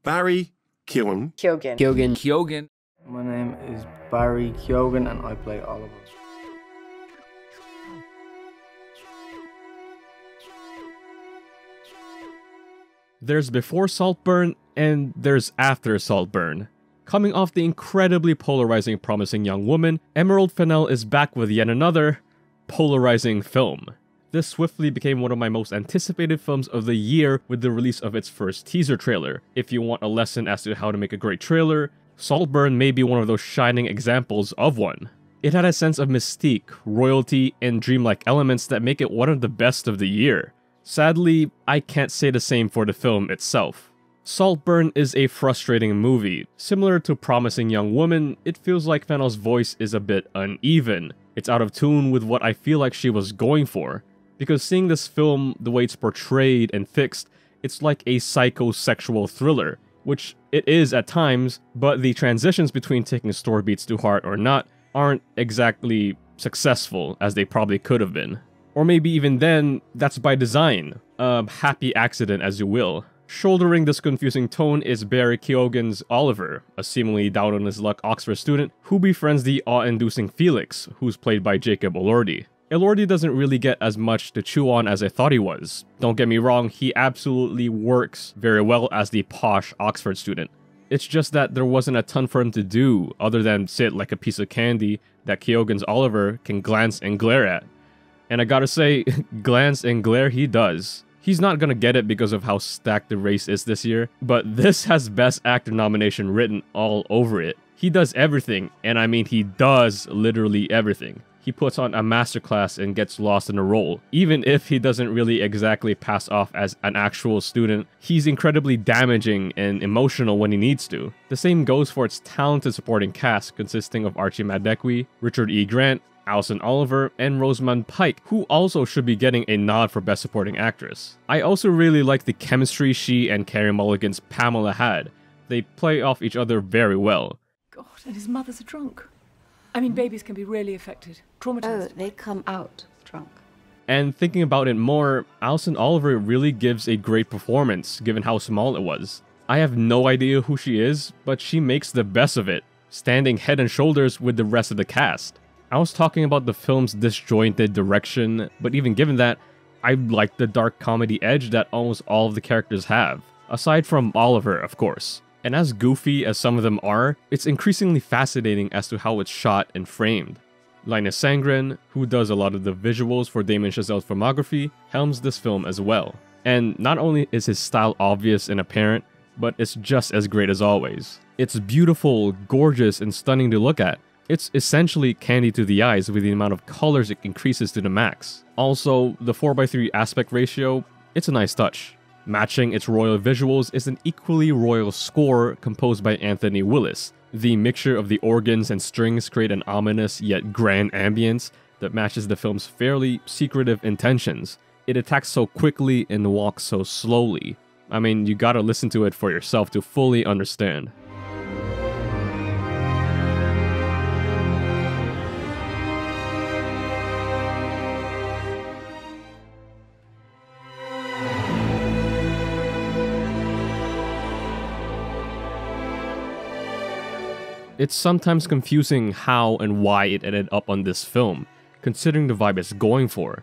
Barry Keoghan. Keoghan. My name is Barry Keoghan and I play Oliver. There's before Saltburn and there's after Saltburn. Coming off the incredibly polarizing Promising Young Woman, Emerald Fennell is back with yet another polarizing film. This swiftly became one of my most anticipated films of the year with the release of its first teaser trailer. If you want a lesson as to how to make a great trailer, Saltburn may be one of those shining examples of one. It had a sense of mystique, royalty, and dreamlike elements that make it one of the best of the year. Sadly, I can't say the same for the film itself. Saltburn is a frustrating movie. Similar to Promising Young Woman, it feels like Fennell's voice is a bit uneven. It's out of tune with what I feel like she was going for. Because seeing this film, the way it's portrayed and fixed, it's like a psychosexual thriller, which it is at times, but the transitions between taking story beats to heart or not aren't exactly successful as they probably could have been. Or maybe even then, that's by design. A happy accident, as you will. Shouldering this confusing tone is Barry Keoghan's Oliver, a seemingly down-on-his-luck Oxford student who befriends the awe-inducing Felix, who's played by Jacob Elordi. Elordi doesn't really get as much to chew on as I thought he was. Don't get me wrong, he absolutely works very well as the posh Oxford student. It's just that there wasn't a ton for him to do other than sit like a piece of candy that Keoghan's Oliver can glance and glare at. And I gotta say, glance and glare he does. He's not gonna get it because of how stacked the race is this year, but this has Best Actor nomination written all over it. He does everything, and I mean he does literally everything. He puts on a masterclass and gets lost in a role. Even if he doesn't really exactly pass off as an actual student, he's incredibly damaging and emotional when he needs to. The same goes for its talented supporting cast consisting of Archie Madekwe, Richard E. Grant, Alison Oliver, and Rosamund Pike, who also should be getting a nod for Best Supporting Actress. I also really like the chemistry she and Carey Mulligan's Pamela had. They play off each other very well. God, and his mother's a drunk. I mean, babies can be really affected, traumatized. Oh, they come out drunk. And thinking about it more, Alison Oliver really gives a great performance, given how small it was. I have no idea who she is, but she makes the best of it, standing head and shoulders with the rest of the cast. I was talking about the film's disjointed direction, but even given that, I like the dark comedy edge that almost all of the characters have, aside from Oliver, of course. And as goofy as some of them are, it's increasingly fascinating as to how it's shot and framed. Linus Sandgren, who does a lot of the visuals for Damien Chazelle's filmography, helms this film as well. And not only is his style obvious and apparent, but it's just as great as always. It's beautiful, gorgeous, and stunning to look at. It's essentially candy to the eyes with the amount of colors it increases to the max. Also, the 4:3 aspect ratio, it's a nice touch. Matching its royal visuals is an equally royal score composed by Anthony Willis. The mixture of the organs and strings create an ominous yet grand ambience that matches the film's fairly secretive intentions. It attacks so quickly and walks so slowly. I mean, you gotta listen to it for yourself to fully understand. It's sometimes confusing how and why it ended up on this film, considering the vibe it's going for.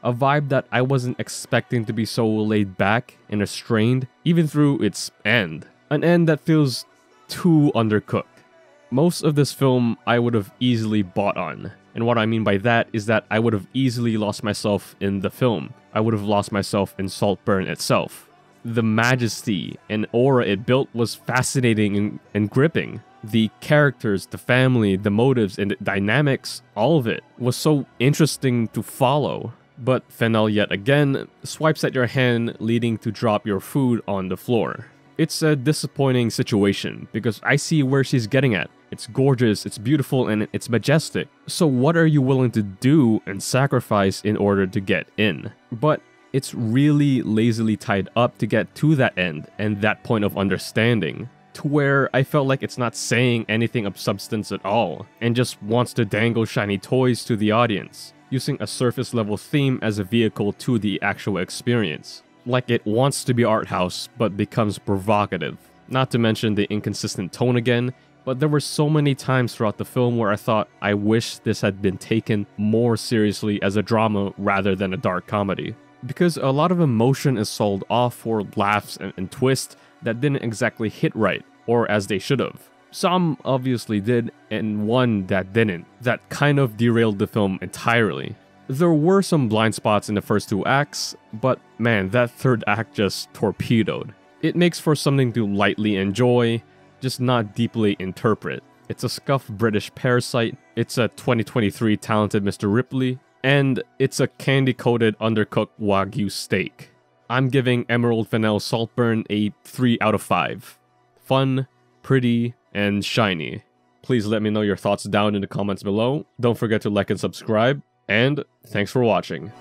A vibe that I wasn't expecting to be so laid back and restrained, even through its end. An end that feels too undercooked. Most of this film I would have easily bought on, and what I mean by that is that I would have easily lost myself in the film. I would have lost myself in Saltburn itself. The majesty and aura it built was fascinating and gripping. The characters, the family, the motives, and the dynamics, all of it was so interesting to follow. But Fennell yet again swipes at your hand, leading to drop your food on the floor. It's a disappointing situation because I see where she's getting at. It's gorgeous, it's beautiful, and it's majestic. So what are you willing to do and sacrifice in order to get in? But it's really lazily tied up to get to that end and that point of understanding, to where I felt like it's not saying anything of substance at all, and just wants to dangle shiny toys to the audience, using a surface level theme as a vehicle to the actual experience. Like it wants to be art house, but becomes provocative. Not to mention the inconsistent tone again, but there were so many times throughout the film where I thought I wish this had been taken more seriously as a drama rather than a dark comedy. Because a lot of emotion is sold off for laughs and twists that didn't exactly hit right, or as they should have. Some obviously did, and one that didn't. That kind of derailed the film entirely. There were some blind spots in the first 2 acts, but man, that third act just torpedoed. It makes for something to lightly enjoy, just not deeply interpret. It's a scuffed British parasite, it's a 2023 talented Mr. Ripley, and it's a candy-coated undercooked Wagyu steak. I'm giving Emerald Fennell Saltburn a 3 out of 5. Fun, pretty, and shiny. Please let me know your thoughts down in the comments below. Don't forget to like and subscribe, and thanks for watching.